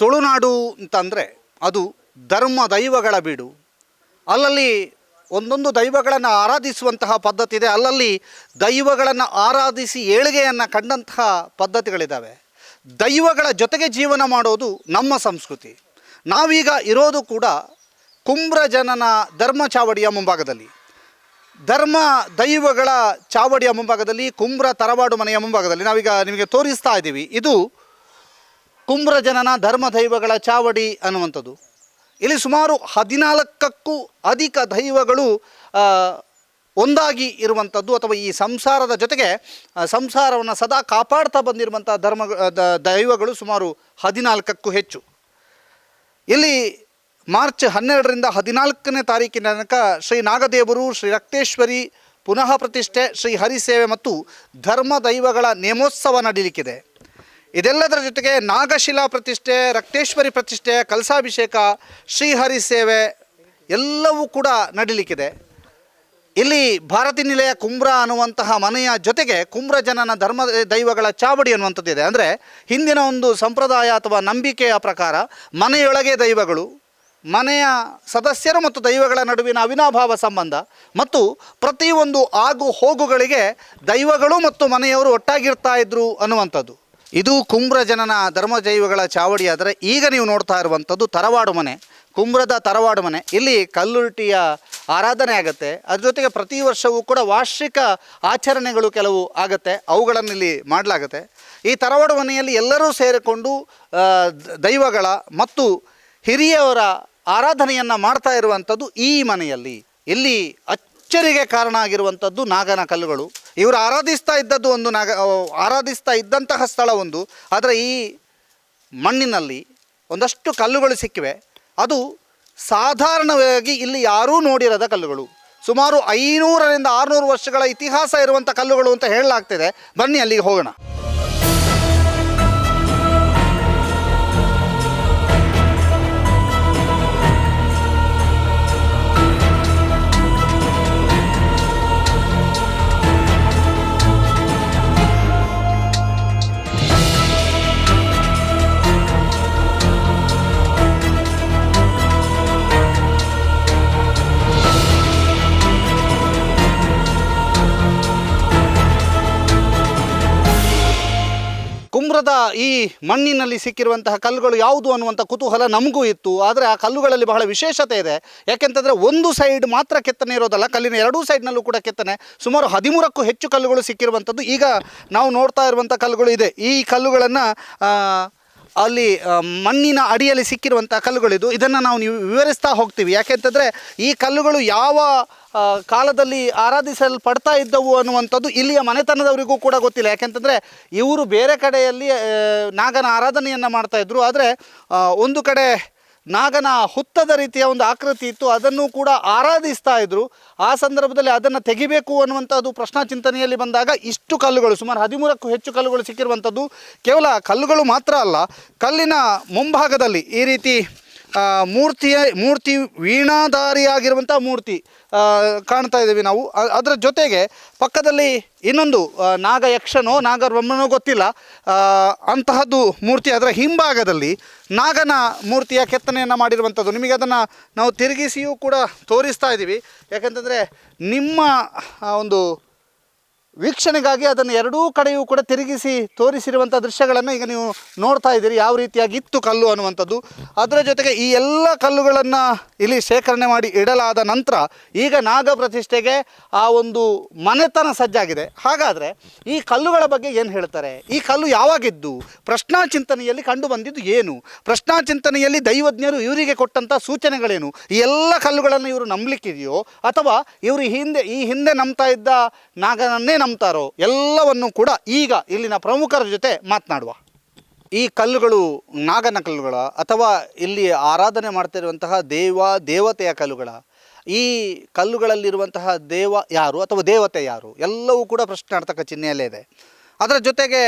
ತುಳುನಾಡು ಅಂತಂದರೆ ಅದು ಧರ್ಮ ದೈವಗಳ ಬೀಡು. ಅಲ್ಲಲ್ಲಿ ಒಂದೊಂದು ದೈವಗಳನ್ನು ಆರಾಧಿಸುವಂತಹ ಪದ್ಧತಿ ಇದೆ. ಅಲ್ಲಲ್ಲಿ ದೈವಗಳನ್ನು ಆರಾಧಿಸಿ ಏಳಿಗೆಯನ್ನು ಕಂಡಂತಹ ಪದ್ಧತಿಗಳಿದ್ದಾವೆ. ದೈವಗಳ ಜೊತೆಗೆ ಜೀವನ ಮಾಡೋದು ನಮ್ಮ ಸಂಸ್ಕೃತಿ. ನಾವೀಗ ಇರೋದು ಕೂಡ ಕುಂಬ್ರ ಜನನ ಧರ್ಮ ಚಾವಡಿಯ ಮುಂಭಾಗದಲ್ಲಿ, ಧರ್ಮ ದೈವಗಳ ಚಾವಡಿಯ ಮುಂಭಾಗದಲ್ಲಿ, ಕುಂಬ್ರ ತರವಾಡು ಮನೆಯ ಮುಂಭಾಗದಲ್ಲಿ ನಾವೀಗ ನಿಮಗೆ ತೋರಿಸ್ತಾ ಇದ್ದೀವಿ. ಇದು ಕುಂಬ್ರ ಜನನ ಧರ್ಮ ದೈವಗಳ ಚಾವಡಿ ಅನ್ನುವಂಥದ್ದು. ಇಲ್ಲಿ ಸುಮಾರು 14ಕ್ಕೂ ಅಧಿಕ ದೈವಗಳು ಒಂದಾಗಿ ಇರುವಂಥದ್ದು, ಅಥವಾ ಈ ಸಂಸಾರದ ಜೊತೆಗೆ ಸಂಸಾರವನ್ನು ಸದಾ ಕಾಪಾಡ್ತಾ ಬಂದಿರುವಂಥ ದೈವಗಳು ಸುಮಾರು 14ಕ್ಕೂ ಹೆಚ್ಚು. ಇಲ್ಲಿ ಮಾರ್ಚ್ 12ರಿಂದ 14ನೇ ತಾರೀಕಿನ ತನಕ ಶ್ರೀ ನಾಗದೇವರು, ಶ್ರೀ ರಕ್ತೇಶ್ವರಿ ಪುನಃ ಪ್ರತಿಷ್ಠೆ, ಶ್ರೀ ಹರಿಸೇವೆ ಮತ್ತು ಧರ್ಮ ದೈವಗಳ ನೇಮೋತ್ಸವ ನಡೀಲಿಕ್ಕಿದೆ. ಇದೆಲ್ಲದರ ಜೊತೆಗೆ ನಾಗಶಿಲಾ ಪ್ರತಿಷ್ಠೆ, ರಕ್ತೇಶ್ವರಿ ಪ್ರತಿಷ್ಠೆ, ಕಲಸಾಭಿಷೇಕ, ಶ್ರೀಹರಿ ಸೇವೆ ಎಲ್ಲವೂ ಕೂಡ ನಡೀಲಿಕ್ಕಿದೆ. ಇಲ್ಲಿ ಭಾರತಿ ನಿಲಯ ಕುಂಬ್ರ ಅನ್ನುವಂತಹ ಮನೆಯ ಜೊತೆಗೆ ಕುಂಬ್ರ ಜನನ ಧರ್ಮ ದೈವಗಳ ಚಾವಡಿ ಅನ್ನುವಂಥದ್ದಿದೆ. ಅಂದರೆ ಹಿಂದಿನ ಒಂದು ಸಂಪ್ರದಾಯ ಅಥವಾ ನಂಬಿಕೆಯ ಪ್ರಕಾರ ಮನೆಯೊಳಗೆ ದೈವಗಳು, ಮನೆಯ ಸದಸ್ಯರು ಮತ್ತು ದೈವಗಳ ನಡುವಿನ ಅವಿನಾಭಾವ ಸಂಬಂಧ ಮತ್ತು ಪ್ರತಿಯೊಂದು ಆಗು ಹೋಗುಗಳಿಗೆ ದೈವಗಳು ಮತ್ತು ಮನೆಯವರು ಒಟ್ಟಾಗಿರ್ತಾ ಇದ್ರು ಅನ್ನುವಂಥದ್ದು. ಇದು ಕುಂಬ್ರ ಜನನ ಧರ್ಮ ದೈವಗಳ ಚಾವಡಿ. ಆದರೆ ಈಗ ನೀವು ನೋಡ್ತಾ ಇರುವಂಥದ್ದು ತರವಾಡು ಮನೆ, ಕುಂಬ್ರದ ತರವಾಡು ಮನೆ. ಇಲ್ಲಿ ಕಲ್ಲುರ್ಟಿಯ ಆರಾಧನೆ ಆಗುತ್ತೆ. ಅದ್ರ ಜೊತೆಗೆ ಪ್ರತಿ ವರ್ಷವೂ ಕೂಡ ವಾರ್ಷಿಕ ಆಚರಣೆಗಳು ಕೆಲವು ಆಗುತ್ತೆ, ಅವುಗಳನ್ನು ಇಲ್ಲಿ ಮಾಡಲಾಗುತ್ತೆ. ಈ ತರವಾಡು ಮನೆಯಲ್ಲಿ ಎಲ್ಲರೂ ಸೇರಿಕೊಂಡು ದೈವಗಳ ಮತ್ತು ಹಿರಿಯವರ ಆರಾಧನೆಯನ್ನು ಮಾಡ್ತಾ ಇರುವಂಥದ್ದು ಈ ಮನೆಯಲ್ಲಿ. ಇಲ್ಲಿ ಅಚ್ಚರಿಗೆ ಕಾರಣ ಆಗಿರುವಂಥದ್ದು ನಾಗನ ಕಲ್ಲುಗಳು. ಇವರು ಆರಾಧಿಸ್ತಾ ಇದ್ದದ್ದು ಒಂದು ಆರಾಧಿಸ್ತಾ ಇದ್ದಂತಹ ಸ್ಥಳ ಒಂದು. ಆದರೆ ಈ ಮಣ್ಣಿನಲ್ಲಿ ಒಂದಷ್ಟು ಕಲ್ಲುಗಳು ಸಿಕ್ಕಿವೆ. ಅದು ಸಾಧಾರಣವಾಗಿ ಇಲ್ಲಿ ಯಾರೂ ನೋಡಿರದ ಕಲ್ಲುಗಳು. ಸುಮಾರು 500ರಿಂದ 600 ವರ್ಷಗಳ ಇತಿಹಾಸ ಇರುವಂಥ ಕಲ್ಲುಗಳು ಅಂತ ಹೇಳಲಾಗ್ತಿದೆ. ಬನ್ನಿ ಅಲ್ಲಿಗೆ ಹೋಗೋಣ. ಕುಂಬ್ರದ ಈ ಮಣ್ಣಿನಲ್ಲಿ ಸಿಕ್ಕಿರುವಂತಹ ಕಲ್ಲುಗಳು ಯಾವುದು ಅನ್ನುವಂಥ ಕುತೂಹಲ ನಮಗೂ ಇತ್ತು. ಆದರೆ ಆ ಕಲ್ಲುಗಳಲ್ಲಿ ಬಹಳ ವಿಶೇಷತೆ ಇದೆ. ಯಾಕೆಂತಂದರೆ ಒಂದು ಸೈಡ್ ಮಾತ್ರ ಕೆತ್ತನೆ ಇರೋದಲ್ಲ, ಕಲ್ಲಿನ ಎರಡೂ ಸೈಡ್ನಲ್ಲೂ ಕೂಡ ಕೆತ್ತನೆ. ಸುಮಾರು 13ಕ್ಕೂ ಹೆಚ್ಚು ಕಲ್ಲುಗಳು ಸಿಕ್ಕಿರುವಂಥದ್ದು. ಈಗ ನಾವು ನೋಡ್ತಾ ಇರುವಂಥ ಕಲ್ಲುಗಳು ಇದೆ. ಈ ಕಲ್ಲುಗಳನ್ನು ಅಲ್ಲಿ ಮಣ್ಣಿನ ಅಡಿಯಲ್ಲಿ ಸಿಕ್ಕಿರುವಂಥ ಕಲ್ಲುಗಳಿದು. ಇದನ್ನು ನಾವು ವಿವರಿಸ್ತಾ ಹೋಗ್ತೀವಿ. ಯಾಕೆಂತಂದರೆ ಈ ಕಲ್ಲುಗಳು ಯಾವ ಕಾಲದಲ್ಲಿ ಆರಾಧಿಸಲ್ಪಡ್ತಾ ಇದ್ದವು ಅನ್ನುವಂಥದ್ದು ಇಲ್ಲಿಯ ಮನೆತನದವರಿಗೂ ಕೂಡ ಗೊತ್ತಿಲ್ಲ. ಯಾಕೆಂತಂದರೆ ಇವರು ಬೇರೆ ಕಡೆಯಲ್ಲಿ ನಾಗನ ಆರಾಧನೆಯನ್ನು ಮಾಡ್ತಾಯಿದ್ರು. ಆದರೆ ಒಂದು ಕಡೆ ನಾಗನ ಹುತ್ತದ ರೀತಿಯ ಒಂದು ಆಕೃತಿ ಇತ್ತು, ಅದನ್ನು ಕೂಡ ಆರಾಧಿಸ್ತಾ ಇದ್ದರು. ಆ ಸಂದರ್ಭದಲ್ಲಿ ಅದನ್ನು ತೆಗಿಬೇಕು ಅನ್ನುವಂಥದ್ದು ಪ್ರಶ್ನಾ ಚಿಂತನೆಯಲ್ಲಿ ಬಂದಾಗ ಇಷ್ಟು ಕಲ್ಲುಗಳು, ಸುಮಾರು 13ಕ್ಕೂ ಹೆಚ್ಚು ಕಲ್ಲುಗಳು ಸಿಕ್ಕಿರುವಂಥದ್ದು. ಕೇವಲ ಕಲ್ಲುಗಳು ಮಾತ್ರ ಅಲ್ಲ, ಕಲ್ಲಿನ ಮುಂಭಾಗದಲ್ಲಿ ಈ ರೀತಿ ಮೂರ್ತಿ ವೀಣಾಧಾರಿಯಾಗಿರುವಂಥ ಮೂರ್ತಿ ಕಾಣ್ತಾ ಇದ್ದೀವಿ ನಾವು. ಅದರ ಜೊತೆಗೆ ಪಕ್ಕದಲ್ಲಿ ಇನ್ನೊಂದು ನಾಗಯಕ್ಷನೋ ನಾಗಬ್ರಹ್ಮನೋ ಗೊತ್ತಿಲ್ಲ ಅಂತಹದ್ದು ಮೂರ್ತಿ. ಅದರ ಹಿಂಭಾಗದಲ್ಲಿ ನಾಗನ ಮೂರ್ತಿಯ ಕೆತ್ತನೆಯನ್ನು ಮಾಡಿರುವಂಥದ್ದು. ನಿಮಗೆ ಅದನ್ನು ನಾವು ತಿರುಗಿಸಿಯೂ ಕೂಡ ತೋರಿಸ್ತಾ ಇದ್ದೀವಿ. ಯಾಕೆಂತಂದರೆ ನಿಮ್ಮ ಒಂದು ವೀಕ್ಷಣೆಗಾಗಿ ಅದನ್ನು ಎರಡೂ ಕಡೆಯೂ ಕೂಡ ತಿರುಗಿಸಿ ತೋರಿಸಿರುವಂಥ ದೃಶ್ಯಗಳನ್ನು ಈಗ ನೀವು ನೋಡ್ತಾ ಇದ್ದೀರಿ, ಯಾವ ರೀತಿಯಾಗಿ ಇತ್ತು ಕಲ್ಲು ಅನ್ನುವಂಥದ್ದು. ಅದರ ಜೊತೆಗೆ ಈ ಎಲ್ಲ ಕಲ್ಲುಗಳನ್ನು ಇಲ್ಲಿ ಶೇಖರಣೆ ಮಾಡಿ ಇಡಲಾದ ನಂತರ ಈಗ ನಾಗ ಪ್ರತಿಷ್ಠೆಗೆ ಆ ಒಂದು ಮನೆತನ ಸಜ್ಜಾಗಿದೆ. ಹಾಗಾದರೆ ಈ ಕಲ್ಲುಗಳ ಬಗ್ಗೆ ಏನು ಹೇಳ್ತಾರೆ? ಈ ಕಲ್ಲು ಯಾವಾಗಿದ್ದು? ಪ್ರಶ್ನಾ ಚಿಂತನೆಯಲ್ಲಿ ಕಂಡು ಬಂದಿದ್ದು ಏನು? ಪ್ರಶ್ನಾ ಚಿಂತನೆಯಲ್ಲಿ ದೈವಜ್ಞರು ಇವರಿಗೆ ಕೊಟ್ಟಂಥ ಸೂಚನೆಗಳೇನು? ಈ ಎಲ್ಲ ಕಲ್ಲುಗಳನ್ನು ಇವರು ನಂಬಲಿಕ್ಕಿದೆಯೋ ಅಥವಾ ಇವರು ಈ ಹಿಂದೆ ನಂಬ್ತಾ ಇದ್ದ ನಾಗನನ್ನೇ ನಂಬ್ತಾರೋ? ಎಲ್ಲವನ್ನು ಕೂಡ ಈಗ ಇಲ್ಲಿನ ಪ್ರಮುಖರ ಜೊತೆ ಮಾತನಾಡುವ. ಈ ಕಲ್ಲುಗಳು ನಾಗನ ಕಲ್ಲುಗಳ ಅಥವಾ ಇಲ್ಲಿ ಆರಾಧನೆ ಮಾಡ್ತಿರುವಂತಹ ದೇವತೆಯ ಕಲ್ಲುಗಳ? ಈ ಕಲ್ಲುಗಳಲ್ಲಿರುವಂತಹ ದೇವ ಯಾರು ಅಥವಾ ದೇವತೆ ಯಾರು? ಎಲ್ಲವೂ ಕೂಡ ಪ್ರಶ್ನಾರ್ಥಕ ಚಿಹ್ನೆಯಲ್ಲೇ ಇದೆ. ಅದರ ಜೊತೆಗೆ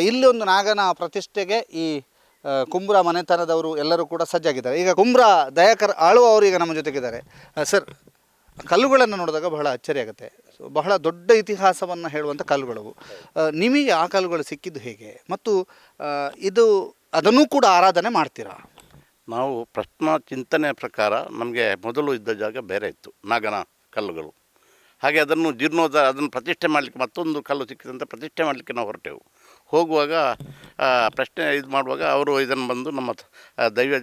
ಇಲ್ಲಿ ಒಂದು ನಾಗನ ಪ್ರತಿಷ್ಠೆಗೆ ಈ ಕುಂಬ್ರ ಮನೆತನದವರು ಎಲ್ಲರೂ ಕೂಡ ಸಜ್ಜಾಗಿದ್ದಾರೆ. ಈಗ ಕುಂಬ್ರ ದಯಾಕರ್ ಆಳುವವರು ಈಗ ನಮ್ಮ ಜೊತೆಗಿದ್ದಾರೆ. ಸರ್, ಕಲ್ಲುಗಳನ್ನು ನೋಡಿದಾಗ ಬಹಳ ಅಚ್ಚರಿ ಆಗುತ್ತೆ. ಬಹಳ ದೊಡ್ಡ ಇತಿಹಾಸವನ್ನು ಹೇಳುವಂಥ ಕಲ್ಲುಗಳು. ನಿಮಗೆ ಆ ಕಲ್ಲುಗಳು ಸಿಕ್ಕಿದ್ದು ಹೇಗೆ? ಮತ್ತು ಇದು ಅದನ್ನೂ ಕೂಡ ಆರಾಧನೆ ಮಾಡ್ತೀರಾ? ನಾವು ಪ್ರಶ್ನ ಚಿಂತನೆಯ ಪ್ರಕಾರ ನಮಗೆ ಮೊದಲು ಇದ್ದ ಜಾಗ ಬೇರೆ ಇತ್ತು, ನಾಗನ ಕಲ್ಲುಗಳು. ಹಾಗೆ ಅದನ್ನು ಜೀರ್ಣೋದ್ಧಾರ, ಅದನ್ನು ಪ್ರತಿಷ್ಠೆ ಮಾಡಲಿಕ್ಕೆ ಮತ್ತೊಂದು ಕಲ್ಲು ಸಿಕ್ಕಿದಂತ ಪ್ರತಿಷ್ಠೆ ಮಾಡಲಿಕ್ಕೆ ನಾವು ಹೊರಟೆವು. ಹೋಗುವಾಗ ಪ್ರಶ್ನೆ ಇದು ಮಾಡುವಾಗ ಅವರು ಇದನ್ನು ಬಂದು ನಮ್ಮ ದೈವ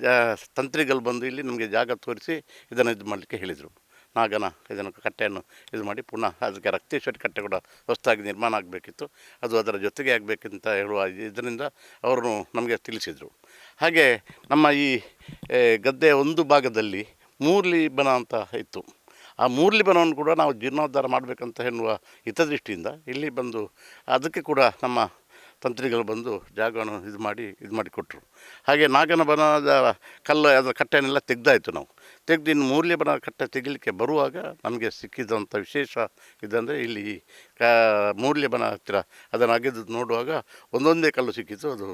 ತಂತ್ರಿಗಳು ಬಂದು ಇಲ್ಲಿ ನಮಗೆ ಜಾಗ ತೋರಿಸಿ ಇದನ್ನು ಇದು ಮಾಡಲಿಕ್ಕೆ ಹೇಳಿದರು. ನಾಗನ ಇದನ್ನು ಕಟ್ಟೆಯನ್ನು ಇದು ಮಾಡಿ ಪುನಃ ಅದಕ್ಕೆ ರಕ್ತೇಶ್ವರಿ ಕಟ್ಟೆ ಕೂಡ ಹೊಸದಾಗಿ ನಿರ್ಮಾಣ ಆಗಬೇಕಿತ್ತು, ಅದು ಅದರ ಜೊತೆಗೆ ಆಗಬೇಕಂತ ಹೇಳುವ ಇದರಿಂದ ಅವರು ನಮಗೆ ತಿಳಿಸಿದರು. ಹಾಗೆ ನಮ್ಮ ಈ ಗದ್ದೆಯ ಒಂದು ಭಾಗದಲ್ಲಿ ಮೂರ್ಲಿ ಬನ ಅಂತ ಇತ್ತು. ಆ ಮೂರ್ಲಿ ಬನವನ್ನು ಕೂಡ ನಾವು ಜೀರ್ಣೋದ್ಧಾರ ಮಾಡಬೇಕಂತ ಎನ್ನುವ ಹಿತದೃಷ್ಟಿಯಿಂದ ಇಲ್ಲಿ ಬಂದು ಅದಕ್ಕೆ ಕೂಡ ನಮ್ಮ ತಂತ್ರಿಗಳು ಬಂದು ಜಾಗವನ್ನು ಇದು ಮಾಡಿ ಕೊಟ್ಟರು. ಹಾಗೆ ನಾಗನ ಬನದ ಕಲ್ಲು ಅದರ ಕಟ್ಟೆಯನ್ನೆಲ್ಲ ತೆಗೆದಾಯಿತು. ನಾವು ತೆಗೆದು ಇನ್ನು ಮೂರ್ಲಿ ಬನ ಕಟ್ಟೆ ತೆಗಿಲಿಕ್ಕೆ ಬರುವಾಗ ನಮಗೆ ಸಿಕ್ಕಿದಂಥ ವಿಶೇಷ ಇದಂದರೆ ಇಲ್ಲಿ ಮೂರ್ಲಿ ಬನ ಹತ್ತಿರ ಅದನ್ನು ಅಗೆದು ನೋಡುವಾಗ ಒಂದೊಂದೇ ಕಲ್ಲು ಸಿಕ್ಕಿತು. ಅದು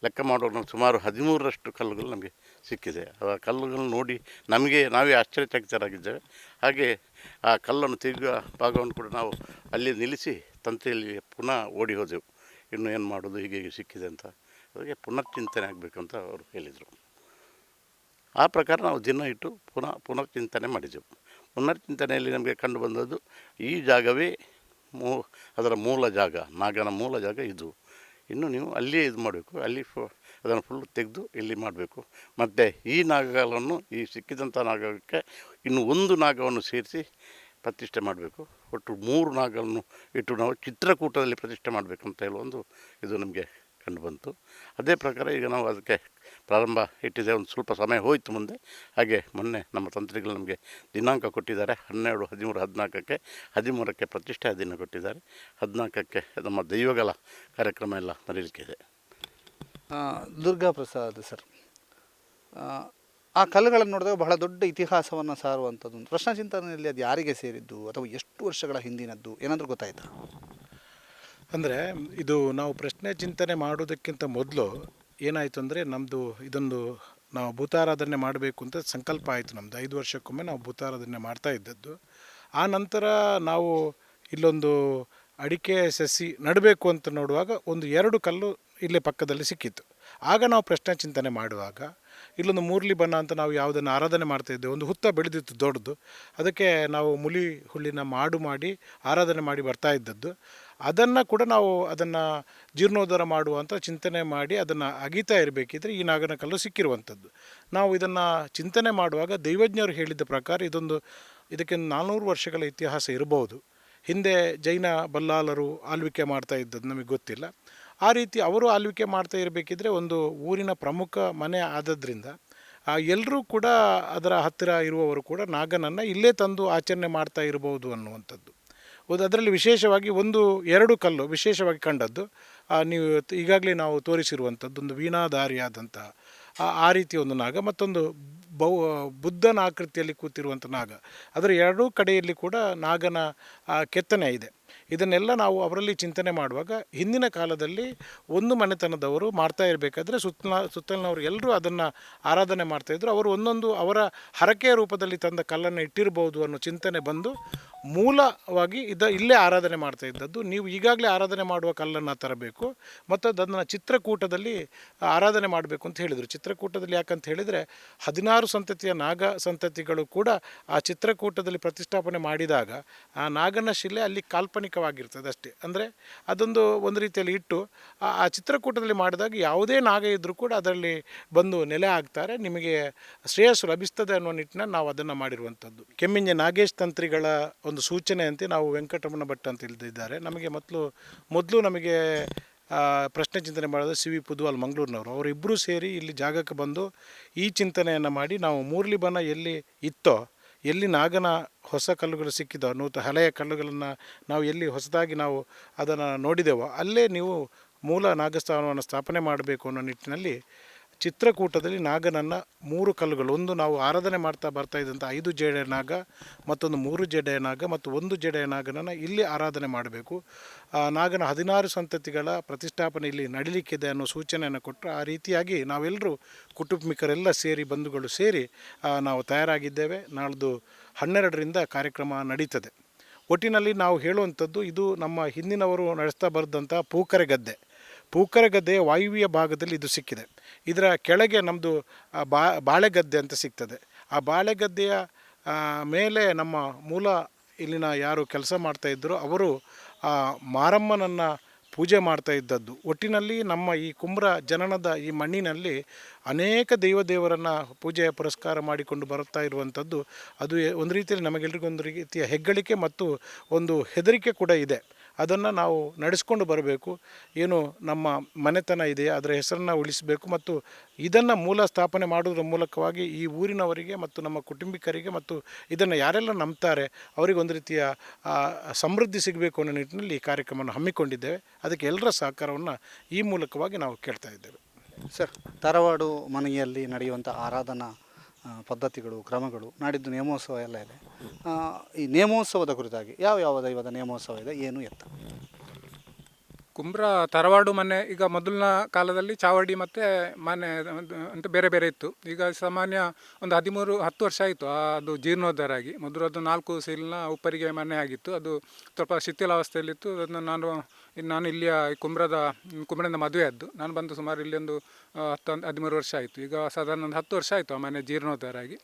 ಲೆಕ್ಕ ಮಾಡುವಾಗ ಸುಮಾರು 13ರಷ್ಟು ಕಲ್ಲುಗಳು ನಮಗೆ ಸಿಕ್ಕಿದೆ. ಆ ಕಲ್ಲುಗಳನ್ನು ನೋಡಿ ನಾವೇ ಆಶ್ಚರ್ಯಚಕಿತರಾಗಿದ್ದೇವೆ. ಹಾಗೆ ಆ ಕಲ್ಲನ್ನು ತೆಗೆಯುವ ಭಾಗವನ್ನು ಕೂಡ ನಾವು ಅಲ್ಲಿ ನಿಲ್ಲಿಸಿ ತಂತಿಯಲ್ಲಿ ಪುನಃ ಓಡಿ ಹೋದೆವು. ಇನ್ನು ಏನು ಮಾಡೋದು, ಹೀಗೆ ಸಿಕ್ಕಿದೆ ಅಂತ ಅದಕ್ಕೆ ಪುನರ್ಚಿಂತನೆ ಆಗಬೇಕಂತ ಅವರು ಹೇಳಿದರು. ಆ ಪ್ರಕಾರ ನಾವು ದಿನ ಇಟ್ಟು ಪುನರ್ಚಿಂತನೆ ಮಾಡಿದೆವು. ಪುನರ್ಚಿಂತನೆಯಲ್ಲಿ ನಮಗೆ ಕಂಡು ಬಂದದ್ದು ಈ ಜಾಗವೇ ಅದರ ಮೂಲ ಜಾಗ, ನಾಗನ ಮೂಲ ಜಾಗ ಇದು. ಇನ್ನು ನೀವು ಅಲ್ಲಿಯೇ ಇದು ಮಾಡಬೇಕು, ಅಲ್ಲಿ ಅದನ್ನು ಫುಲ್ ತೆಗೆದು ಇಲ್ಲಿ ಮಾಡಬೇಕು. ಮತ್ತು ಈ ನಾಗಗಳನ್ನು, ಈ ಸಿಕ್ಕಿದಂಥ ನಾಗಕ್ಕೆ ಇನ್ನು ಒಂದು ನಾಗವನ್ನು ಸೇರಿಸಿ ಪ್ರತಿಷ್ಠೆ ಮಾಡಬೇಕು. ಒಟ್ಟು 3 ನಾಗವನ್ನು ಇಟ್ಟು ನಾವು ಚಿತ್ರಕೂಟದಲ್ಲಿ ಪ್ರತಿಷ್ಠೆ ಮಾಡಬೇಕಂತ ಹೇಳುವ ಒಂದು ಇದು ನಮಗೆ ಕಂಡು ಬಂತು. ಅದೇ ಪ್ರಕಾರ ಈಗ ನಾವು ಅದಕ್ಕೆ ಪ್ರಾರಂಭ ಇಟ್ಟಿದೆ. ಒಂದು ಸ್ವಲ್ಪ ಸಮಯ ಹೋಯಿತು ಮುಂದೆ. ಹಾಗೆ ಮೊನ್ನೆ ನಮ್ಮ ತಂತ್ರಿಗಳು ನಮಗೆ ದಿನಾಂಕ ಕೊಟ್ಟಿದ್ದಾರೆ. 12, 13, 14ಕ್ಕೆ 13ಕ್ಕೆ ಪ್ರತಿಷ್ಠೆಯ ದಿನ ಕೊಟ್ಟಿದ್ದಾರೆ. 14ಕ್ಕೆ ನಮ್ಮ ದೈವಗಳ ಕಾರ್ಯಕ್ರಮ ಎಲ್ಲ ನಡೀಲಿಕ್ಕಿದೆ. ದುರ್ಗಾ ಪ್ರಸಾದ್ ಸರ್, ಆ ಕಲ್ಲುಗಳನ್ನು ನೋಡಿದಾಗ ಬಹಳ ದೊಡ್ಡ ಇತಿಹಾಸವನ್ನು ಸಾರುವಂಥದ್ದು. ಪ್ರಶ್ನ ಚಿಂತನೆಯಲ್ಲಿ ಅದು ಯಾರಿಗೆ ಸೇರಿದ್ದು ಅಥವಾ ಎಷ್ಟು ವರ್ಷಗಳ ಹಿಂದಿನದ್ದು ಏನಾದರೂ ಗೊತ್ತಾಯ್ತಾ? ಅಂದರೆ ಇದು ನಾವು ಪ್ರಶ್ನೆ ಚಿಂತನೆ ಮಾಡೋದಕ್ಕಿಂತ ಮೊದಲು ಏನಾಯಿತು ಅಂದರೆ, ನಮ್ಮದು ಇದೊಂದು ನಾವು ಭೂತಾರಾಧನೆ ಮಾಡಬೇಕು ಅಂತ ಸಂಕಲ್ಪ ಆಯಿತು. ನಮ್ಮದು 5 ವರ್ಷಕ್ಕೊಮ್ಮೆ ನಾವು ಭೂತಾರಾಧನೆ ಮಾಡ್ತಾ ಇದ್ದದ್ದು. ಆ ನಂತರ ನಾವು ಇಲ್ಲೊಂದು ಅಡಿಕೆ ಸಸಿ ನಡಬೇಕು ಅಂತ ನೋಡುವಾಗ ಒಂದು 2 ಕಲ್ಲು ಇಲ್ಲೇ ಪಕ್ಕದಲ್ಲಿ ಸಿಕ್ಕಿತ್ತು. ಆಗ ನಾವು ಪ್ರಶ್ನೆ ಚಿಂತನೆ ಮಾಡುವಾಗ ಇಲ್ಲೊಂದು ಮೂರ್ಲಿ ಬನ ಅಂತ ನಾವು ಯಾವುದನ್ನು ಆರಾಧನೆ ಮಾಡ್ತಾಯಿದ್ದೇವೆ, ಒಂದು ಹುತ್ತ ಬೆಳೆದಿತ್ತು ದೊಡ್ಡದು. ಅದಕ್ಕೆ ನಾವು ಮುಲಿ ಹುಲ್ಲಿನ ಮಾಡಿ ಆರಾಧನೆ ಮಾಡಿ ಬರ್ತಾ ಇದ್ದದ್ದು. ಅದನ್ನು ಕೂಡ ನಾವು ಅದನ್ನು ಜೀರ್ಣೋದ್ಧಾರ ಮಾಡುವಂಥ ಚಿಂತನೆ ಮಾಡಿ ಅದನ್ನು ಅಗೀತಾ ಇರಬೇಕಿದ್ರೆ ಈ ನಾಗನ ಕಲ್ಲು ಸಿಕ್ಕಿರುವಂಥದ್ದು. ನಾವು ಇದನ್ನು ಚಿಂತನೆ ಮಾಡುವಾಗ ದೈವಜ್ಞರು ಹೇಳಿದ್ದ ಪ್ರಕಾರ ಇದಕ್ಕೆ 400 ವರ್ಷಗಳ ಇತಿಹಾಸ ಇರಬಹುದು. ಹಿಂದೆ ಜೈನ ಬಲ್ಲಾಳರು ಆಳ್ವಿಕೆ ಮಾಡ್ತಾ ಇದ್ದದ್ದು ನಮಗೆ ಗೊತ್ತಿಲ್ಲ. ಆ ರೀತಿ ಅವರು ಆಳ್ವಿಕೆ ಮಾಡ್ತಾ ಇರಬೇಕಿದ್ರೆ ಒಂದು ಊರಿನ ಪ್ರಮುಖ ಮನೆ ಆದದ್ರಿಂದ ಎಲ್ಲರೂ ಕೂಡ ಅದರ ಹತ್ತಿರ ಇರುವವರು ಕೂಡ ನಾಗನನ್ನು ಇಲ್ಲೇ ತಂದು ಆಚರಣೆ ಮಾಡ್ತಾ ಇರಬಹುದು ಅನ್ನುವಂಥದ್ದು. ಅದರಲ್ಲಿ ವಿಶೇಷವಾಗಿ 1-2 ಕಲ್ಲು ವಿಶೇಷವಾಗಿ ಕಂಡದ್ದು ನೀವು ಈಗಾಗಲೇ ನಾವು ತೋರಿಸಿರುವಂಥದ್ದು ಒಂದು ವೀಣಾಧಾರಿಯಾದಂಥ ಆ ರೀತಿಯ ಒಂದು ನಾಗ, ಮತ್ತೊಂದು ಬುದ್ಧನ ಆಕೃತಿಯಲ್ಲಿ ಕೂತಿರುವಂಥ ನಾಗ. ಅದರ 2 ಕಡೆಯಲ್ಲಿ ಕೂಡ ನಾಗನ ಕೆತ್ತನೆ ಇದೆ. ಇದನ್ನೆಲ್ಲ ನಾವು ಅವರಲ್ಲಿ ಚಿಂತನೆ ಮಾಡುವಾಗ ಹಿಂದಿನ ಕಾಲದಲ್ಲಿ ಒಂದು ಮನೆತನದವರು ಮಾಡ್ತಾ ಇರಬೇಕಾದ್ರೆ ಸುತ್ತಲಿನವರು ಎಲ್ಲರೂ ಅದನ್ನು ಆರಾಧನೆ ಮಾಡ್ತಾಯಿದ್ರು. ಅವರು ಒಂದೊಂದು ಅವರ ಹರಕೆಯ ರೂಪದಲ್ಲಿ ತಂದ ಕಲ್ಲನ್ನು ಇಟ್ಟಿರ್ಬೋದು ಅನ್ನೋ ಚಿಂತನೆ ಬಂದು ಮೂಲವಾಗಿ ಇಲ್ಲೇ ಆರಾಧನೆ ಮಾಡ್ತಾ ಇದ್ದದ್ದು. ನೀವು ಈಗಾಗಲೇ ಆರಾಧನೆ ಮಾಡುವ ಕಲ್ಲನ್ನು ತರಬೇಕು ಮತ್ತು ಅದನ್ನು ಚಿತ್ರಕೂಟದಲ್ಲಿ ಆರಾಧನೆ ಮಾಡಬೇಕು ಅಂತ ಹೇಳಿದರು. ಚಿತ್ರಕೂಟದಲ್ಲಿ ಯಾಕಂತ ಹೇಳಿದರೆ 16 ಸಂತತಿಯ ನಾಗ ಸಂತತಿಗಳು ಕೂಡ ಆ ಚಿತ್ರಕೂಟದಲ್ಲಿ ಪ್ರತಿಷ್ಠಾಪನೆ ಮಾಡಿದಾಗ ಆ ನಾಗನ ಶಿಲೆ ಅಲ್ಲಿ ಕಾಲ್ಪನಿಕವಾಗಿರ್ತದೆ ಅಷ್ಟೇ. ಅಂದರೆ ಒಂದು ರೀತಿಯಲ್ಲಿ ಇಟ್ಟು ಆ ಚಿತ್ರಕೂಟದಲ್ಲಿ ಮಾಡಿದಾಗ ಯಾವುದೇ ನಾಗ ಇದ್ದರೂ ಕೂಡ ಅದರಲ್ಲಿ ಬಂದು ನೆಲೆ ಆಗ್ತಾರೆ, ನಿಮಗೆ ಶ್ರೇಯಸ್ಸು ಲಭಿಸ್ತದೆ ಅನ್ನೋ ನಿಟ್ಟಿನಲ್ಲಿ ನಾವು ಅದನ್ನು ಮಾಡಿರುವಂಥದ್ದು. ಕೆಮ್ಮಿಂಜ ನಾಗೇಶ್ ತಂತ್ರಿಗಳ ಒಂದು ಸೂಚನೆಯಂತೆ ನಾವು ವೆಂಕಟರಮಣ ಭಟ್ ಅಂತ ಇದ್ದಾರೆ. ನಮಗೆ ಮೊದಲು ನಮಗೆ ಪ್ರಶ್ನೆ ಚಿಂತನೆ ಮಾಡೋದು ಸಿ ವಿ ಪುದುವಾಲ್ ಮಂಗಳೂರಿನವರು. ಅವರಿಬ್ಬರೂ ಸೇರಿ ಇಲ್ಲಿ ಜಾಗಕ್ಕೆ ಬಂದು ಈ ಚಿಂತನೆಯನ್ನು ಮಾಡಿ ನಾವು ಮೂರ್ಲಿ ಬನ ಎಲ್ಲಿ ಇತ್ತೋ, ಎಲ್ಲಿ ನಾಗನ ಹೊಸ ಕಲ್ಲುಗಳು ಸಿಕ್ಕಿದೋ, ಹಳೆಯ ಕಲ್ಲುಗಳನ್ನು ನಾವು ಎಲ್ಲಿ ಹೊಸದಾಗಿ ನಾವು ಅದನ್ನು ನೋಡಿದೆವೋ ಅಲ್ಲೇ ನೀವು ಮೂಲ ನಾಗಸ್ಥಾನವನ್ನು ಸ್ಥಾಪನೆ ಮಾಡಬೇಕು ಅನ್ನೋ ನಿಟ್ಟಿನಲ್ಲಿ ಚಿತ್ರಕೂಟದಲ್ಲಿ ನಾಗನನ್ನು 3 ಕಲ್ಲುಗಳು, ಒಂದು ನಾವು ಆರಾಧನೆ ಮಾಡ್ತಾ ಬರ್ತಾ ಇದ್ದಂಥ 5 ಜಡೆಯ ನಾಗ, ಮತ್ತೊಂದು 3 ಜಡೆಯ ನಾಗ ಮತ್ತು 1 ಜಡೆಯ ನಾಗನನ್ನು ಇಲ್ಲಿ ಆರಾಧನೆ ಮಾಡಬೇಕು. ನಾಗನ 16 ಸಂತತಿಗಳ ಪ್ರತಿಷ್ಠಾಪನೆ ಇಲ್ಲಿ ನಡೀಲಿಕ್ಕಿದೆ ಅನ್ನೋ ಸೂಚನೆಯನ್ನು ಕೊಟ್ಟರು. ಆ ರೀತಿಯಾಗಿ ನಾವೆಲ್ಲರೂ ಕುಟುಂಬಿಕರೆಲ್ಲ ಸೇರಿ, ಬಂಧುಗಳು ಸೇರಿ ನಾವು ತಯಾರಾಗಿದ್ದೇವೆ. ನಾಳ್ದು 12ರಿಂದ ಕಾರ್ಯಕ್ರಮ ನಡೀತದೆ. ಒಟ್ಟಿನಲ್ಲಿ ನಾವು ಹೇಳುವಂಥದ್ದು ಇದು ನಮ್ಮ ಹಿಂದಿನವರು ನಡೆಸ್ತಾ ಬರೆದಂಥ ಪೂಕರೆ ಗದ್ದೆ. ಪೂಕರಗದ್ದೆಯ ವಾಯುವ್ಯ ಭಾಗದಲ್ಲಿ ಇದು ಸಿಕ್ಕಿದೆ. ಇದರ ಕೆಳಗೆ ನಮ್ಮದು ಬಾಳೆಗದ್ದೆ ಅಂತ ಸಿಗ್ತದೆ. ಆ ಬಾಳೆಗದ್ದೆಯ ಮೇಲೆ ನಮ್ಮ ಮೂಲ ಇಲ್ಲಿನ ಯಾರು ಕೆಲಸ ಮಾಡ್ತಾಯಿದ್ದರೋ ಅವರು ಮಾರಮ್ಮನನ್ನು ಪೂಜೆ ಮಾಡ್ತಾ ಇದ್ದದ್ದು. ಒಟ್ಟಿನಲ್ಲಿ ನಮ್ಮ ಈ ಕುಂಬ್ರ ಜನನದ ಈ ಮಣ್ಣಿನಲ್ಲಿ ಅನೇಕ ದೇವರನ್ನು ಪೂಜೆಯ ಪುರಸ್ಕಾರ ಮಾಡಿಕೊಂಡು ಬರುತ್ತಾ ಇರುವಂಥದ್ದು. ಅದು ಒಂದು ರೀತಿಯಲ್ಲಿ ನಮಗೆಲ್ಲರಿಗೊಂದು ರೀತಿಯ ಹೆಗ್ಗಳಿಕೆ ಮತ್ತು ಒಂದು ಹೆದರಿಕೆ ಕೂಡ ಇದೆ. ಅದನ್ನು ನಾವು ನಡೆಸ್ಕೊಂಡು ಬರಬೇಕು. ಏನು ನಮ್ಮ ಮನೆತನ ಇದೆಯಾ ಅದರ ಹೆಸರನ್ನು ಉಳಿಸಬೇಕು ಮತ್ತು ಇದನ್ನು ಮೂಲ ಸ್ಥಾಪನೆ ಮಾಡೋದ್ರ ಮೂಲಕವಾಗಿ ಈ ಊರಿನವರಿಗೆ ಮತ್ತು ನಮ್ಮ ಕುಟುಂಬಿಕರಿಗೆ ಮತ್ತು ಇದನ್ನು ಯಾರೆಲ್ಲ ನಂಬ್ತಾರೆ ಅವರಿಗೆ ಒಂದು ರೀತಿಯ ಸಮೃದ್ಧಿ ಸಿಗಬೇಕು ಅನ್ನೋ ನಿಟ್ಟಿನಲ್ಲಿ ಈ ಕಾರ್ಯಕ್ರಮವನ್ನು ಹಮ್ಮಿಕೊಂಡಿದ್ದೇವೆ. ಅದಕ್ಕೆ ಎಲ್ಲರ ಸಹಕಾರವನ್ನು ಈ ಮೂಲಕವಾಗಿ ನಾವು ಕೇಳ್ತಾ ಇದ್ದೇವೆ. ಸರ್, ತರವಾಡು ಮನೆಯಲ್ಲಿ ನಡೆಯುವಂಥ ಆರಾಧನಾ ಪದ್ಧತಿಗಳು, ಕ್ರಮಗಳು, ನಾಡಿದ್ದು ನೇಮೋತ್ಸವ ಎಲ್ಲ ಇದೆ. ಈ ನೇಮೋತ್ಸವದ ಕುರಿತಾಗಿ ಯಾವ ದೈವದ ನೇಮೋತ್ಸವ ಇದೆ, ಏನು ಎತ್ತ? ಕುಂಬ್ರ ತರವಾಡು ಮನೆ ಈಗ ಮೊದಲಿನ ಕಾಲದಲ್ಲಿ ಚಾವಡಿ ಮತ್ತು ಮನೆ ಅಂತ ಬೇರೆ ಬೇರೆ ಇತ್ತು. ಈಗ ಸಾಮಾನ್ಯ ಒಂದು 10 ವರ್ಷ ಆಯಿತು ಅದು ಜೀರ್ಣೋದ್ಧಾರ ಆಗಿ. ಮೊದಲು ಅದು 4 ಸೀಲಿನ ಉಪ್ಪರಿಗೆ ಮನೆ ಆಗಿತ್ತು. ಅದು ಸ್ವಲ್ಪ ಶಿಥಿಲಾವಸ್ಥೆಯಲ್ಲಿತ್ತು. ಅದನ್ನು ನಾನು ಇಲ್ಲಿಯ ಕುಂಬ್ರದಿಂದ ಮದುವೆ ಆದ್ದು. ನಾನು ಬಂದು ಸುಮಾರು ಇಲ್ಲಿ ಒಂದು 13 ವರ್ಷ ಆಯಿತು. ಈಗ ಸಾಧಾರಣ ಒಂದು 10 ವರ್ಷ ಆಯಿತು ಆ ಮನೆ ಜೀರ್ಣೋದ್ಧಾರ ಆಗಿ.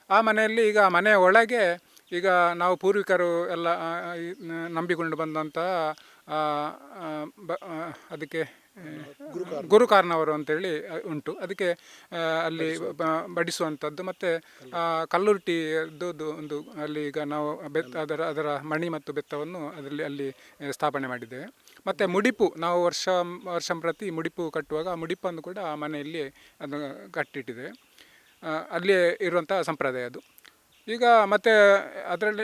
ಆ ಮನೆಯಲ್ಲಿ ಈಗ ಮನೆಯ ಒಳಗೆ ಈಗ ನಾವು ಪೂರ್ವಿಕರು ಎಲ್ಲ ನಂಬಿಕೊಂಡು ಬಂದಂಥ ಅದಕ್ಕೆ ಗುರುಕಾರನವರು ಅಂತೇಳಿ ಉಂಟು. ಅದಕ್ಕೆ ಅಲ್ಲಿ ಬಡಿಸುವಂಥದ್ದು ಮತ್ತು ಕಲ್ಲುರುಟಿ ಒಂದು ಅಲ್ಲಿ ಈಗ ನಾವು ಅದರ ಮಣಿ ಮತ್ತು ಬೆತ್ತವನ್ನು ಅಲ್ಲಿ ಸ್ಥಾಪನೆ ಮಾಡಿದ್ದೇವೆ. ಮತ್ತು ಮುಡಿಪು ನಾವು ವರ್ಷ ಪ್ರತಿ ಮುಡಿಪು ಕಟ್ಟುವಾಗ ಆ ಮುಡಿಪನ್ನು ಕೂಡ ಆ ಮನೆಯಲ್ಲಿ ಅದನ್ನು ಕಟ್ಟಿಟ್ಟಿದ್ದೇವೆ. ಅಲ್ಲಿಯೇ ಇರುವಂಥ ಸಂಪ್ರದಾಯ ಅದು. ಈಗ ಮತ್ತು ಅದರಲ್ಲಿ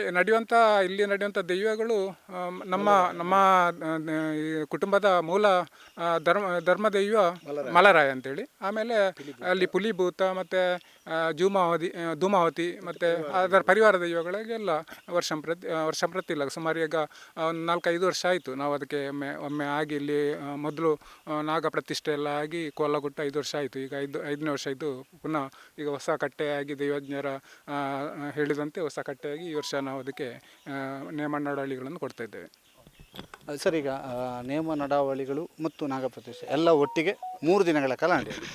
ಇಲ್ಲಿ ನಡೆಯುವಂಥ ದೈವಗಳು ನಮ್ಮ ಈ ಕುಟುಂಬದ ಮೂಲ ಧರ್ಮ ದೈವ ಮಲರಾಯ ಅಂತೇಳಿ. ಆಮೇಲೆ ಅಲ್ಲಿ ಪುಲಿಭೂತ ಮತ್ತು ಧೂಮಾವತಿ ಮತ್ತು ಅದರ ಪರಿವಾರ ದೈವಗಳಿಗೆಲ್ಲ ವರ್ಷ ಪ್ರತಿ ಇಲ್ಲ, ಸುಮಾರು ಈಗ ಒಂದು 4-5 ವರ್ಷ ಆಯಿತು ನಾವು ಅದಕ್ಕೆ ಒಮ್ಮೆ ಆಗಿ ಇಲ್ಲಿ ಮೊದಲು ನಾಗ ಪ್ರತಿಷ್ಠೆ ಎಲ್ಲ ಆಗಿ ಕೊಲ್ಲಗುಟ್ಟ 5 ವರ್ಷ ಆಯಿತು. ಈಗ 5ನೇ ವರ್ಷ ಇದು ಪುನಃ ಈಗ ಹೊಸ ಕಟ್ಟೆಯಾಗಿ ದೈವಜ್ಞರ ಹೇಳಿದಂತೆ ಹೊಸ ಕಟ್ಟೆಯಾಗಿ ಈ ವರ್ಷ ನಾವು ಅದಕ್ಕೆ ನೇಮ ನಡಾವಳಿಗಳನ್ನು ಕೊಡ್ತಾ ಇದ್ದೇವೆ. ಸರ್, ಈಗ ನೇಮ ನಡಾವಳಿಗಳು ಮತ್ತು ನಾಗಪ್ರತಿಷ್ಠೆ ಎಲ್ಲ ಒಟ್ಟಿಗೆ 3 ದಿನಗಳ ಕಾಲ ನಡೆಯುತ್ತೆ.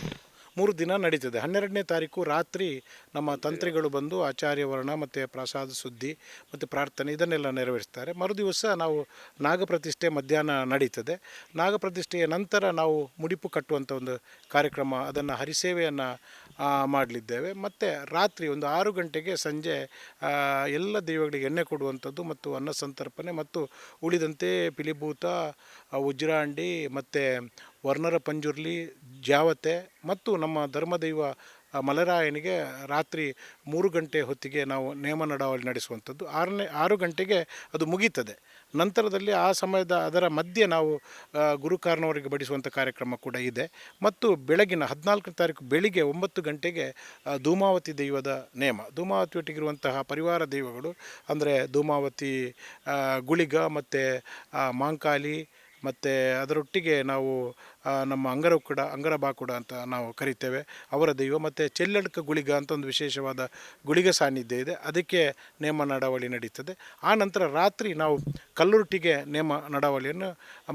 3 ದಿನ ನಡೀತದೆ. 12ನೇ ತಾರೀಕು ರಾತ್ರಿ ನಮ್ಮ ತಂತ್ರಿಗಳು ಬಂದು ಆಚಾರ್ಯ ವರ್ಣ ಮತ್ತು ಪ್ರಸಾದ ಸುದ್ದಿ ಮತ್ತು ಪ್ರಾರ್ಥನೆ ಇದನ್ನೆಲ್ಲ ನೆರವೇರಿಸ್ತಾರೆ. ಮರುದಿವಸ ನಾವು ನಾಗಪ್ರತಿಷ್ಠೆ ಮಧ್ಯಾಹ್ನ ನಡೀತದೆ. ನಾಗಪ್ರತಿಷ್ಠೆಯ ನಂತರ ನಾವು ಮುಡಿಪು ಕಟ್ಟುವಂಥ ಒಂದು ಕಾರ್ಯಕ್ರಮ, ಅದನ್ನು ಹರಿಸೇವೆಯನ್ನು ಮಾಡಲಿದ್ದೇವೆ. ಮತ್ತು ರಾತ್ರಿ ಒಂದು 6 ಗಂಟೆಗೆ ಸಂಜೆ ಎಲ್ಲ ದೈವಗಳಿಗೆ ಎಣ್ಣೆ ಕೊಡುವಂಥದ್ದು ಮತ್ತು ಅನ್ನ ಸಂತರ್ಪಣೆ ಮತ್ತು ಉಳಿದಂತೆ ಪಿಲಿಭೂತ, ಉಜ್ರಾಂಡಿ ಮತ್ತು ವರ್ಣರ ಪಂಜುರ್ಲಿ, ಜಾವತೆ ಮತ್ತು ನಮ್ಮ ಧರ್ಮದೈವ ಮಲರಾಯನಿಗೆ ರಾತ್ರಿ 3 ಗಂಟೆ ಹೊತ್ತಿಗೆ ನಾವು ನೇಮ ನಡಾವಳಿ ನಡೆಸುವಂಥದ್ದು. 6 ಗಂಟೆಗೆ ಅದು ಮುಗೀತದೆ. ನಂತರದಲ್ಲಿ ಆ ಸಮಯದ ಅದರ ಮಧ್ಯೆ ನಾವು ಗುರುಕಾರನವರಿಗೆ ಬಡಿಸುವಂಥ ಕಾರ್ಯಕ್ರಮ ಕೂಡ ಇದೆ. ಮತ್ತು ಬೆಳಗಿನ 14ನೇ ತಾರೀಕು ಬೆಳಿಗ್ಗೆ 9 ಗಂಟೆಗೆ ಧೂಮಾವತಿ ದೈವದ ನೇಮ. ಧೂಮಾವತಿ ಒಟ್ಟಿಗಿರುವಂತಹ ಪರಿವಾರ ದೈವಗಳು ಅಂದರೆ ಧೂಮಾವತಿ ಗುಳಿಗ ಮತ್ತು ಮಾಂಕಾಲಿ ಮತ್ತು ಅದರೊಟ್ಟಿಗೆ ನಾವು ನಮ್ಮ ಅಂಗರಬಾಕುಡ ಅಂತ ನಾವು ಕರಿತೇವೆ ಅವರ ದೈವ, ಮತ್ತು ಚೆಲ್ಲಡ್ಕ ಗುಳಿಗ ಅಂತ ಒಂದು ವಿಶೇಷವಾದ ಗುಳಿಗ ಸಾನ್ನಿಧ್ಯ ಇದೆ, ಅದಕ್ಕೆ ನೇಮ ನಡಾವಳಿ ನಡೀತದೆ. ಆ ನಂತರ ರಾತ್ರಿ ನಾವು ಕಲ್ಲುರುಟಿಗೆ ನೇಮ ನಡಾವಳಿಯನ್ನು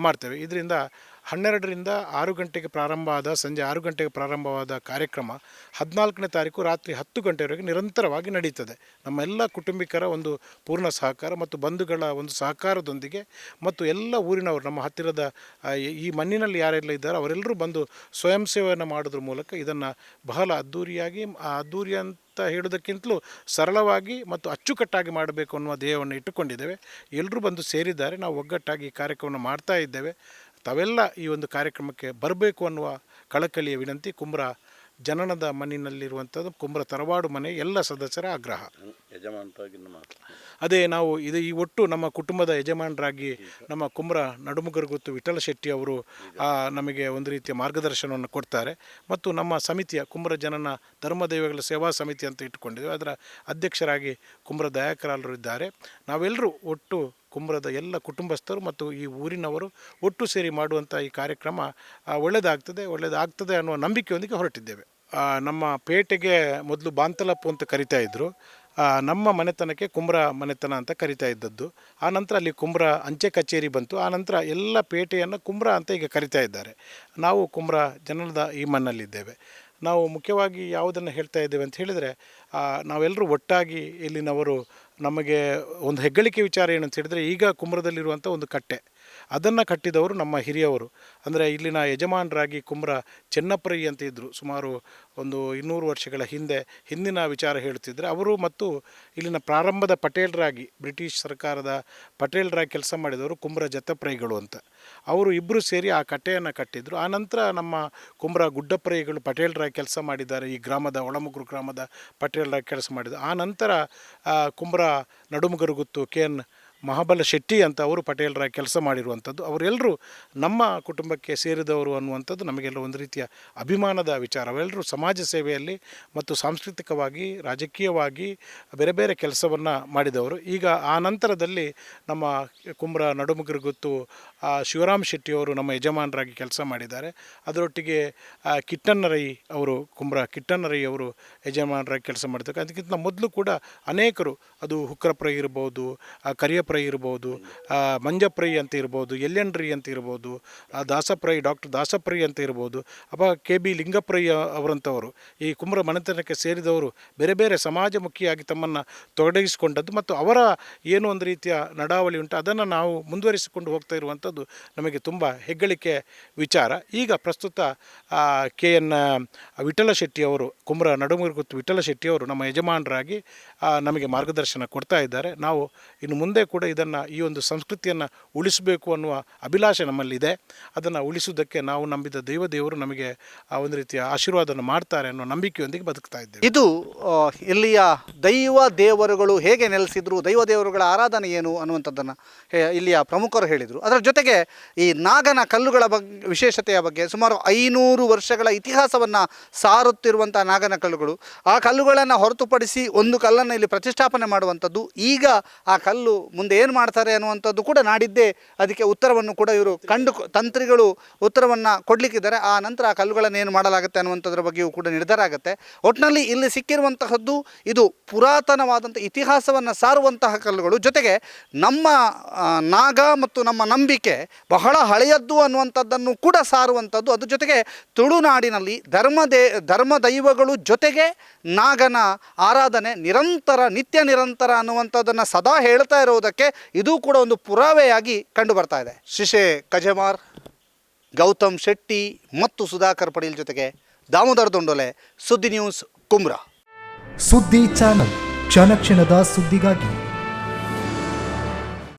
ಮಾಡ್ತೇವೆ. ಇದರಿಂದ 12ರಿಂದ 6 ಗಂಟೆಗೆ ಸಂಜೆ 6 ಗಂಟೆಗೆ ಪ್ರಾರಂಭವಾದ ಕಾರ್ಯಕ್ರಮ 14ನೇ ತಾರೀಕು ರಾತ್ರಿ 10 ಗಂಟೆವರೆಗೆ ನಿರಂತರವಾಗಿ ನಡೀತದೆ. ನಮ್ಮೆಲ್ಲ ಕುಟುಂಬಿಕರ ಒಂದು ಪೂರ್ಣ ಸಹಕಾರ ಮತ್ತು ಬಂಧುಗಳ ಒಂದು ಸಹಕಾರದೊಂದಿಗೆ ಮತ್ತು ಎಲ್ಲ ಊರಿನವರು ನಮ್ಮ ಹತ್ತಿರದ ಈ ಮಣ್ಣಿನಲ್ಲಿ ಯಾರೆಲ್ಲ ಇದ್ದಾರೆ ಅವರೆಲ್ಲರೂ ಬಂದು ಸ್ವಯಂ ಸೇವೆಯನ್ನು ಮಾಡೋದ್ರ ಮೂಲಕ ಇದನ್ನು ಬಹಳ ಅದ್ಧೂರಿ ಅಂತ ಹೇಳೋದಕ್ಕಿಂತಲೂ ಸರಳವಾಗಿ ಮತ್ತು ಅಚ್ಚುಕಟ್ಟಾಗಿ ಮಾಡಬೇಕು ಅನ್ನುವ ಧ್ಯೇಯವನ್ನು ಇಟ್ಟುಕೊಂಡಿದ್ದೇವೆ. ಎಲ್ಲರೂ ಬಂದು ಸೇರಿದ್ದಾರೆ. ನಾವು ಒಗ್ಗಟ್ಟಾಗಿ ಈ ಕಾರ್ಯಕ್ರಮವನ್ನು ಮಾಡ್ತಾ ಇದ್ದೇವೆ. ತಾವೆಲ್ಲ ಈ ಒಂದು ಕಾರ್ಯಕ್ರಮಕ್ಕೆ ಬರಬೇಕು ಅನ್ನುವ ಕಳಕಳಿಯ ವಿನಂತಿ ಕುಂಬ್ರ ಜನನದ ಮಣ್ಣಿನಲ್ಲಿರುವಂಥದ್ದು ಕುಂಬ್ರ ತರವಾಡು ಮನೆ ಎಲ್ಲ ಸದಸ್ಯರ ಆಗ್ರಹ. ಅದೇ ನಾವು ಈ ಒಟ್ಟು ನಮ್ಮ ಕುಟುಂಬದ ಯಜಮಾನರಾಗಿ ನಮ್ಮ ಕುಂಬ್ರ ನಡುಮುಗರಗುತ್ತು ವಿಠಲ ಶೆಟ್ಟಿ ಅವರು ನಮಗೆ ಒಂದು ರೀತಿಯ ಮಾರ್ಗದರ್ಶನವನ್ನು ಕೊಡ್ತಾರೆ. ಮತ್ತು ನಮ್ಮ ಸಮಿತಿಯ ಕುಂಬ್ರ ಜನನ ಧರ್ಮದೈವಗಳ ಸೇವಾ ಸಮಿತಿ ಅಂತ ಇಟ್ಟುಕೊಂಡಿದ್ದೇವೆ. ಅದರ ಅಧ್ಯಕ್ಷರಾಗಿ ಕುಂಬ್ರ ದಯಾಕರಾಲರು ಇದ್ದಾರೆ. ನಾವೆಲ್ಲರೂ ಒಟ್ಟು ಕುಂಬ್ರದ ಎಲ್ಲ ಕುಟುಂಬಸ್ಥರು ಮತ್ತು ಈ ಊರಿನವರು ಒಟ್ಟು ಸೇರಿ ಮಾಡುವಂಥ ಈ ಕಾರ್ಯಕ್ರಮ ಒಳ್ಳೆಯದಾಗ್ತದೆ ಅನ್ನುವ ನಂಬಿಕೆಯೊಂದಿಗೆ ಹೊರಟಿದ್ದೇವೆ. ನಮ್ಮ ಪೇಟೆಗೆ ಮೊದಲು ಬಾಂತಲಪ್ಪು ಅಂತ ಕರಿತಾ ಇದ್ದರು. ನಮ್ಮ ಮನೆತನಕ್ಕೆ ಕುಂಬ್ರ ಮನೆತನ ಅಂತ ಕರಿತಾ ಇದ್ದದ್ದು. ಆನಂತರ ಅಲ್ಲಿ ಕುಂಬ್ರ ಅಂಚೆ ಕಚೇರಿ ಬಂತು. ಆನಂತರ ಎಲ್ಲ ಪೇಟೆಯನ್ನು ಕುಂಬ್ರ ಅಂತ ಈಗ ಕರಿತಾ ಇದ್ದಾರೆ. ನಾವು ಕುಂಬ್ರ ಜನನದ ಈ ಮಣ್ಣಲ್ಲಿದ್ದೇವೆ. ನಾವು ಮುಖ್ಯವಾಗಿ ಯಾವುದನ್ನು ಹೇಳ್ತಾ ಇದ್ದೇವೆ ಅಂತ ಹೇಳಿದರೆ, ನಾವೆಲ್ಲರೂ ಒಟ್ಟಾಗಿ ಇಲ್ಲಿನವರು ನಮಗೆ ಒಂದು ಹೆಗ್ಗಳಿಕೆ ವಿಚಾರ ಏನು ಅಂತ ಹೇಳಿದರೆ, ಈಗ ಕುಂಬ್ರದಲ್ಲಿರುವಂಥ ಒಂದು ಕಟ್ಟೆ, ಅದನ್ನು ಕಟ್ಟಿದವರು ನಮ್ಮ ಹಿರಿಯವರು. ಅಂದರೆ ಇಲ್ಲಿನ ಯಜಮಾನರಾಗಿ ಕುಂಬ್ರ ಚೆನ್ನಪ್ರೈ ಅಂತ ಇದ್ದರು. ಸುಮಾರು ಒಂದು 200 ವರ್ಷಗಳ ಹಿಂದಿನ ವಿಚಾರ ಹೇಳ್ತಿದ್ರೆ ಅವರು, ಮತ್ತು ಇಲ್ಲಿನ ಪ್ರಾರಂಭದ ಪಟೇಲರಾಗಿ ಬ್ರಿಟಿಷ್ ಸರ್ಕಾರದ ಪಟೇಲರಾಗಿ ಕೆಲಸ ಮಾಡಿದವರು ಕುಂಬ್ರ ಜತ್ತಪ್ರೈಗಳು ಅಂತ. ಅವರು ಇಬ್ಬರು ಸೇರಿ ಆ ಕಟ್ಟೆಯನ್ನು ಕಟ್ಟಿದರು. ಆನಂತರ ನಮ್ಮ ಕುಂಬ್ರ ಗುಡ್ಡಪ್ರೈಗಳು ಪಟೇಲರಾಗಿ ಕೆಲಸ ಮಾಡಿದ್ದಾರೆ. ಈ ಗ್ರಾಮದ ಒಳಮುಗ್ರು ಗ್ರಾಮದ ಪಟೇಲರಾಗಿ ಕೆಲಸ ಮಾಡಿದರು. ಆ ನಂತರ ಕುಂಬ್ರ ನಡುಮುಗರುಗುತ್ತು KN ಮಹಾಬಲ ಶೆಟ್ಟಿ ಅಂತ ಅವರು ಪಟೇಲರಾಗಿ ಕೆಲಸ ಮಾಡಿರುವಂಥದ್ದು. ಅವರೆಲ್ಲರೂ ನಮ್ಮ ಕುಟುಂಬಕ್ಕೆ ಸೇರಿದವರು ಅನ್ನುವಂಥದ್ದು ನಮಗೆಲ್ಲ ಒಂದು ರೀತಿಯ ಅಭಿಮಾನದ ವಿಚಾರ. ಅವೆಲ್ಲರೂ ಸಮಾಜ ಸೇವೆಯಲ್ಲಿ ಮತ್ತು ಸಾಂಸ್ಕೃತಿಕವಾಗಿ, ರಾಜಕೀಯವಾಗಿ ಬೇರೆ ಬೇರೆ ಕೆಲಸವನ್ನು ಮಾಡಿದವರು. ಈಗ ಆ ನಂತರದಲ್ಲಿ ನಮ್ಮ ಕುಂಬ್ರ ನಡುಮುಗರುಗುತ್ತು ಶಿವರಾಮ್ ಶೆಟ್ಟಿಯವರು ನಮ್ಮ ಯಜಮಾನರಾಗಿ ಕೆಲಸ ಮಾಡಿದ್ದಾರೆ. ಅದರೊಟ್ಟಿಗೆ ಕಿಟ್ಟಣ್ಣರೈ ಅವರು, ಕುಂಬ್ರ ಕಿಟ್ಟಣ್ಣರೈ ಅವರು ಯಜಮಾನರಾಗಿ ಕೆಲಸ ಮಾಡಿದ್ದಾರೆ. ಅದಕ್ಕಿಂತ ಮೊದಲು ಕೂಡ ಅನೇಕರು, ಅದು ಹುಕ್ಕರಪ್ರೈ ಇರ್ಬೋದು, ಕರಿಯಪ್ರೈ ಇರ್ಬೋದು, ಮಂಜಪ್ರೈ ಅಂತ ಇರ್ಬೋದು, ಎಲ್ಲೆಂಡ್ರಿ ಅಂತ ಇರ್ಬೋದು, ದಾಸಪ್ರೈ, ಡಾಕ್ಟರ್ ದಾಸಪ್ರೈ ಅಂತ ಇರ್ಬೋದು, KB ಲಿಂಗಪ್ರೈ ಅವರಂಥವರು ಈ ಕುಂಬ್ರ ಮನೆತನಕ್ಕೆ ಸೇರಿದವರು ಬೇರೆ ಬೇರೆ ಸಮಾಜಮುಖಿಯಾಗಿ ತಮ್ಮನ್ನು ತೊಡಗಿಸಿಕೊಂಡದ್ದು ಮತ್ತು ಅವರ ಏನು ಒಂದು ರೀತಿಯ ನಡಾವಳಿ ಉಂಟು ಅದನ್ನು ನಾವು ಮುಂದುವರಿಸಿಕೊಂಡು ಹೋಗ್ತಾ ಇರುವಂಥದ್ದು ನಮಗೆ ತುಂಬ ಹೆಗ್ಗಳಿಕೆ ವಿಚಾರ. ಈಗ ಪ್ರಸ್ತುತ KN ವಿಠಲ ಶೆಟ್ಟಿಯವರು, ಕುಂಬ್ರ ನಡುಮುಗರುಗುತ್ತು ವಿಠಲ ಶೆಟ್ಟಿಯವರು ನಮ್ಮ ಯಜಮಾನರಾಗಿ ನಮಗೆ ಮಾರ್ಗದರ್ಶನ ಕೊಡ್ತಾ ಇದ್ದಾರೆ. ನಾವು ಇನ್ನು ಮುಂದೆ ಕೂಡ ಇದನ್ನು, ಈ ಒಂದು ಸಂಸ್ಕೃತಿಯನ್ನು ಉಳಿಸಬೇಕು ಅನ್ನುವ ಅಭಿಲಾಷೆ ನಮ್ಮಲ್ಲಿದೆ. ಅದನ್ನು ಉಳಿಸುವುದಕ್ಕೆ ನಾವು ನಂಬಿದ ದೇವರು ನಮಗೆ ಒಂದು ರೀತಿಯ ಆಶೀರ್ವಾದವನ್ನು ಮಾಡ್ತಾರೆ ಅನ್ನೋ ನಂಬಿಕೆಯೊಂದಿಗೆ ಬದುಕ್ತಾ ಇದ್ದೇವೆ. ಇದು ಇಲ್ಲಿಯ ದೈವ ದೇವರುಗಳು ಹೇಗೆ ನೆಲೆಸಿದ್ರು, ದೈವ ದೇವರುಗಳ ಆರಾಧನೆ ಏನು ಅನ್ನುವಂಥದ್ದನ್ನು ಇಲ್ಲಿಯ ಪ್ರಮುಖರು ಹೇಳಿದರು. ಅದರ ಜೊತೆಗೆ ಈ ನಾಗನ ಕಲ್ಲುಗಳ ವಿಶೇಷತೆಯ ಬಗ್ಗೆ, ಸುಮಾರು 500 ವರ್ಷಗಳ ಇತಿಹಾಸವನ್ನು ಸಾರುತ್ತಿರುವಂಥ ನಾಗನ ಕಲ್ಲುಗಳು, ಆ ಕಲ್ಲುಗಳನ್ನು ಹೊರತುಪಡಿಸಿ ಒಂದು ಕಲ್ಲನ್ನು ಇಲ್ಲಿ ಪ್ರತಿಷ್ಠಾಪನೆ ಮಾಡುವಂಥದ್ದು. ಈಗ ಆ ಕಲ್ಲು ಮುಂದೆ ಏನು ಮಾಡ್ತಾರೆ ಅನ್ನುವಂಥದ್ದು ಕೂಡ ನಾಡಿದ್ದೇ ಅದಕ್ಕೆ ಉತ್ತರವನ್ನು ಕೂಡ ಇವರು ತಂತ್ರಿಗಳು ಉತ್ತರವನ್ನು ಕೊಡಲಿಕ್ಕಿದ್ದಾರೆ. ಆ ನಂತರ ಆ ಕಲ್ಲುಗಳನ್ನು ಏನು ಮಾಡಲಾಗುತ್ತೆ ಅನ್ನುವಂಥದ್ರ ಬಗ್ಗೆಯೂ ಕೂಡ ನಿರ್ಧಾರ ಆಗುತ್ತೆ. ಒಟ್ಟಿನಲ್ಲಿ ಇಲ್ಲಿ ಸಿಕ್ಕಿರುವಂತಹದ್ದು ಇದು ಪುರಾತನವಾದಂಥ ಇತಿಹಾಸವನ್ನು ಸಾರುವಂತಹ ಕಲ್ಲುಗಳು. ಜೊತೆಗೆ ನಮ್ಮ ನಾಗ ಮತ್ತು ನಮ್ಮ ನಂಬಿಕೆ ಬಹಳ ಹಳೆಯದ್ದು ಅನ್ನುವಂಥದ್ದನ್ನು ಕೂಡ ಸಾರುವಂಥದ್ದು. ಅದ್ರ ಜೊತೆಗೆ ತುಳುನಾಡಿನಲ್ಲಿ ಧರ್ಮ ದೈವಗಳು ಜೊತೆಗೆ ನಾಗನ ಆರಾಧನೆ ನಿತ್ಯ ನಿರಂತರ ಅನ್ನುವಂಥದ್ದನ್ನು ಸದಾ ಹೇಳ್ತಾ ಇರೋದಕ್ಕೆ ಇದು ಕೂಡ ಒಂದು ಪುರಾವೆಯಾಗಿ ಕಂಡು ಬರ್ತಾ ಇದೆ. ಶಿಶೆ ಕಜಮಾರ್, ಗೌತಮ್ ಶೆಟ್ಟಿ ಮತ್ತು ಸುಧಾಕರ್ ಪಡೀಲ್ ಜೊತೆಗೆ ದಾಮೋದರ್ ದೊಂಡೊಲೆ, ಸುದ್ದಿ ನ್ಯೂಸ್, ಕುಂಬ್ರಾ. ಸುದ್ದಿ ಚಾನಲ್, ಕ್ಷಣ ಕ್ಷಣದ ಸುದ್ದಿಗಾಗಿ.